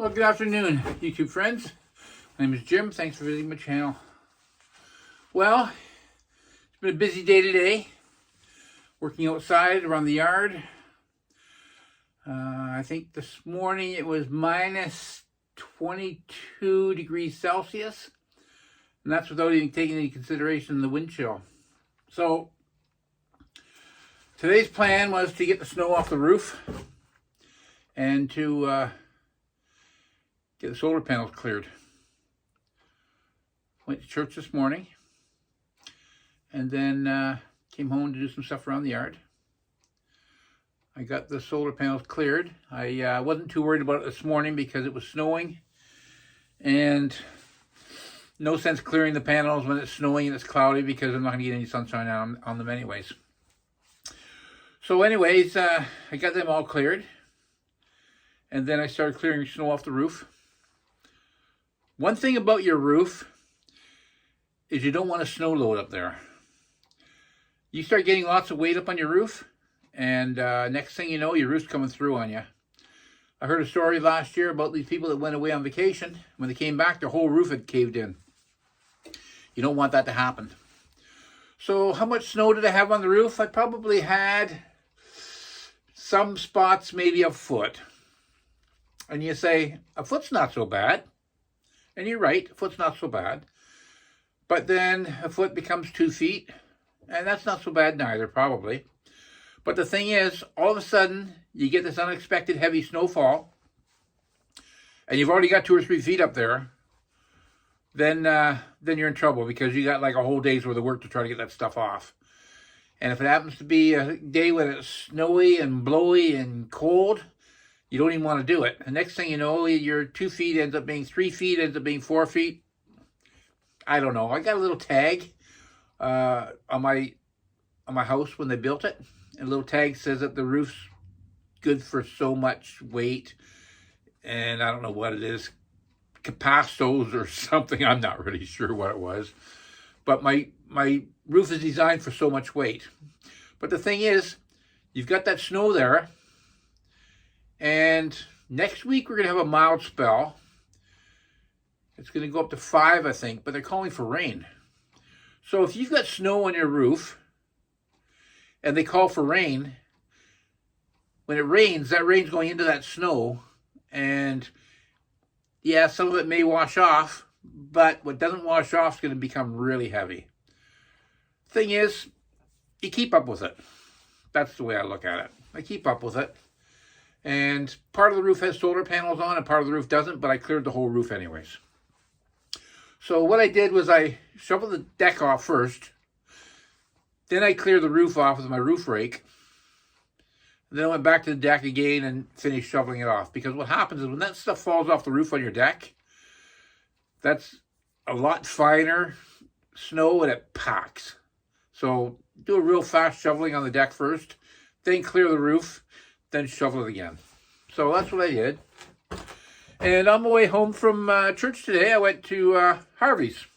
Well, good afternoon, YouTube friends. My name is Jim. Thanks for visiting my channel. Well, it's been a busy day today. Working outside around the yard. I think this morning it was minus 22 degrees Celsius. And that's without even taking into consideration the wind chill. So, today's plan was to get the snow off the roof and to get the solar panels cleared. Went to church this morning and then came home to do some stuff around the yard. I got the solar panels cleared. I wasn't too worried about it this morning because it was snowing, and no sense clearing the panels when it's snowing and it's cloudy because I'm not going to get any sunshine on them anyways. So anyways, I got them all cleared, and then I started clearing snow off the roof. One thing about your roof is you don't want a snow load up there. You start getting lots of weight up on your roof, and next thing you know, your roof's coming through on you. I heard a story last year about these people that went away on vacation. When they came back, their whole roof had caved in. You don't want that to happen. So how much snow did I have on the roof? I probably had some spots maybe a foot. And you say, a foot's not so bad. And you're right, a foot's not so bad. But then a foot becomes 2 feet, and that's not so bad neither, probably. But the thing is, all of a sudden, you get this unexpected heavy snowfall, and you've already got 2 or 3 feet up there, then you're in trouble because you got like a whole day's worth of work to try to get that stuff off. And if it happens to be a day when it's snowy and blowy and cold, you don't even want to do it. The next thing you know, your 2 feet ends up being 3 feet, ends up being 4 feet. I don't know. I got a little tag on my house when they built it. And a little tag says that the roof's good for so much weight. And I don't know what it is. Capastos or something. I'm not really sure what it was. But my roof is designed for so much weight. But the thing is, you've got that snow there. And next week we're going to have a mild spell. It's going to go up to 5, I think, but they're calling for rain. So if you've got snow on your roof and they call for rain, when it rains, that rain's going into that snow. And yeah, some of it may wash off, but what doesn't wash off is going to become really heavy. Thing is, you keep up with it. That's the way I look at it. I keep up with it. And part of the roof has solar panels on and part of the roof doesn't, but I cleared the whole roof anyways. So what I did was I shoveled the deck off first. Then I cleared the roof off with my roof rake. And then I went back to the deck again and finished shoveling it off. Because what happens is when that stuff falls off the roof on your deck, that's a lot finer snow and it packs. So do a real fast shoveling on the deck first. Then clear the roof. Then shovel it again. So that's what I did. And on my way home from church today, I went to Harvey's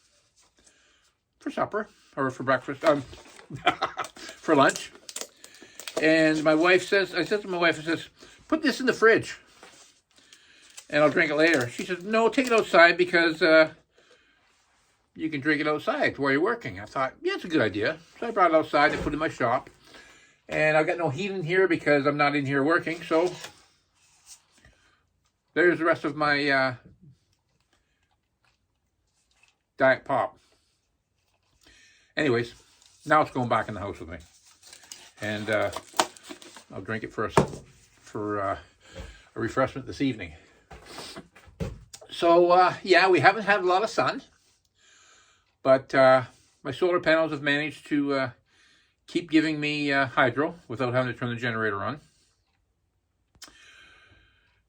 for supper, or for breakfast, for lunch. And my wife says, I said to my wife, I says, put this in the fridge and I'll drink it later. She says, no, take it outside because you can drink it outside while you're working. I thought, yeah, it's a good idea. So I brought it outside and put it in my shop. And I've got no heat in here because I'm not in here working. So there's the rest of my Diet Pop. Anyways, now it's going back in the house with me. And I'll drink it for a refreshment this evening. So, yeah, we haven't had a lot of sun. But my solar panels have managed to keep giving me hydro without having to turn the generator on.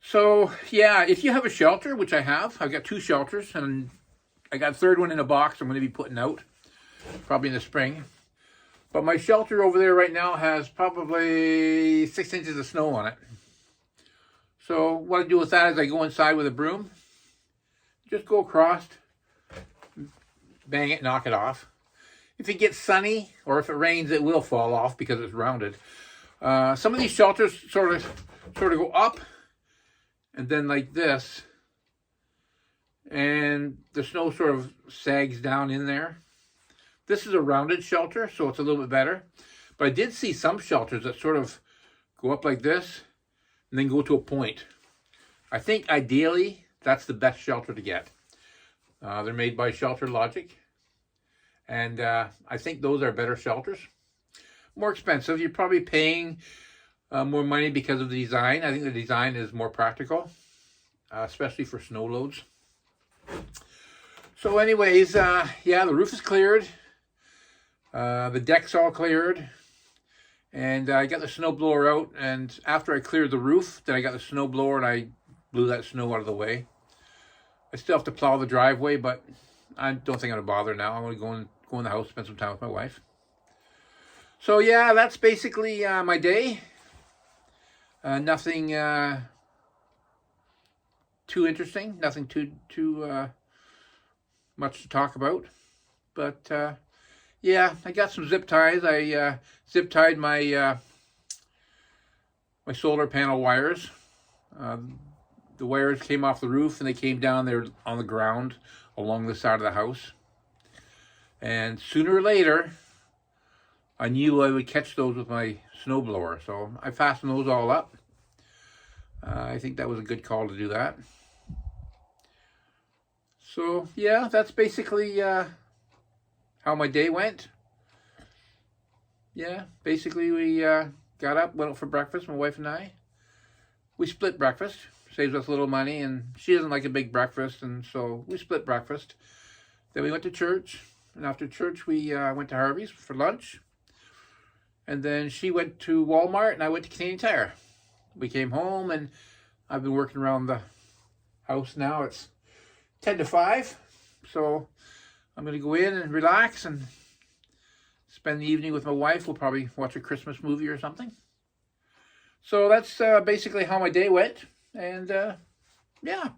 So, yeah, if you have a shelter, which I have, I've got 2 shelters, and I got a 3rd one in a box I'm going to be putting out, probably in the spring. But my shelter over there right now has probably 6 inches of snow on it. So what I do with that is I go inside with a broom, just go across, bang it, knock it off. If it gets sunny or if it rains, it will fall off because it's rounded. Some of these shelters sort of go up and then like this, and the snow sort of sags down in there. This is a rounded shelter, so it's a little bit better. But I did see some shelters that sort of go up like this and then go to a point. I think ideally that's the best shelter to get. They're made by Shelter Logic, and I think those are better shelters. More expensive. You're probably paying more money because of the design. I think the design is more practical, especially for snow loads. So anyways, yeah, the roof is cleared. The deck's all cleared. And I got the snow blower out, and after I cleared the roof, then I got the snow blower and I blew that snow out of the way. I still have to plow the driveway, but I don't think I'm going to bother now. I'm going to go in the house, spend some time with my wife. So yeah, that's basically my day. Nothing too interesting, nothing too much to talk about. But yeah, I got some zip ties. I zip tied my my solar panel wires. The wires came off the roof and they came down there on the ground along the side of the house. And sooner or later, I knew I would catch those with my snowblower. So I fastened those all up. I think that was a good call to do that. So yeah, that's basically how my day went. Yeah, basically we got up, went out for breakfast, my wife and I. We split breakfast. Saves us a little money, and she doesn't like a big breakfast, and so we split breakfast. Then we went to church, and after church we went to Harvey's for lunch. And then she went to Walmart, and I went to Canadian Tire. We came home, and I've been working around the house now. It's 10 to 5, so I'm going to go in and relax and spend the evening with my wife. We'll probably watch a Christmas movie or something. So that's basically how my day went. And yeah,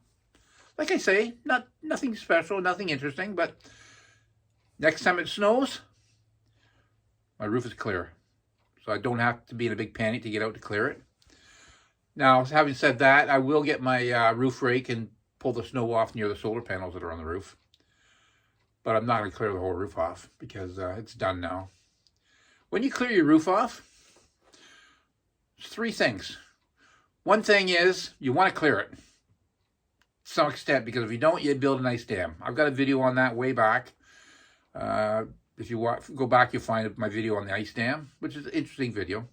like I say, nothing special, nothing interesting, but next time it snows, my roof is clear. So I don't have to be in a big panic to get out to clear it. Now, having said that, I will get my roof rake and pull the snow off near the solar panels that are on the roof. But I'm not going to clear the whole roof off because it's done now. When you clear your roof off, there's 3 things. One thing is, you want to clear it to some extent, because if you don't, you build an ice dam. I've got a video on that way back. If you go back, you'll find my video on the ice dam, which is an interesting video.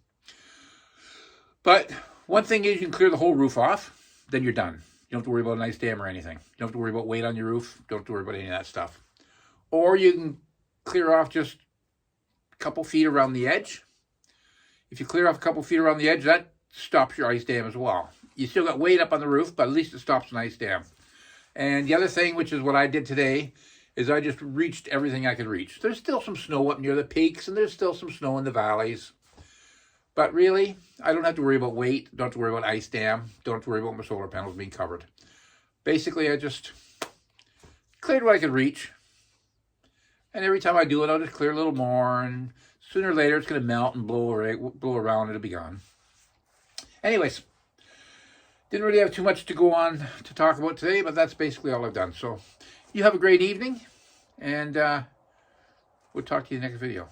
But one thing is, you can clear the whole roof off, then you're done. You don't have to worry about an ice dam or anything. You don't have to worry about weight on your roof. You don't have to worry about any of that stuff. Or you can clear off just a couple feet around the edge. If you clear off a couple feet around the edge, that stops your ice dam as well. You still got weight up on the roof, but at least it stops an ice dam. And the other thing, which is what I did today, is I just reached everything I could reach. There's still some snow up near the peaks, and there's still some snow in the valleys. But really, I don't have to worry about weight, don't have to worry about ice dam, don't have to worry about my solar panels being covered. Basically, I just cleared what I could reach. And every time I do it, I'll just clear a little more, and sooner or later, it's going to melt and blow around, and it'll be gone. Anyways, didn't really have too much to go on to talk about today, but that's basically all I've done. So you have a great evening, and we'll talk to you in the next video.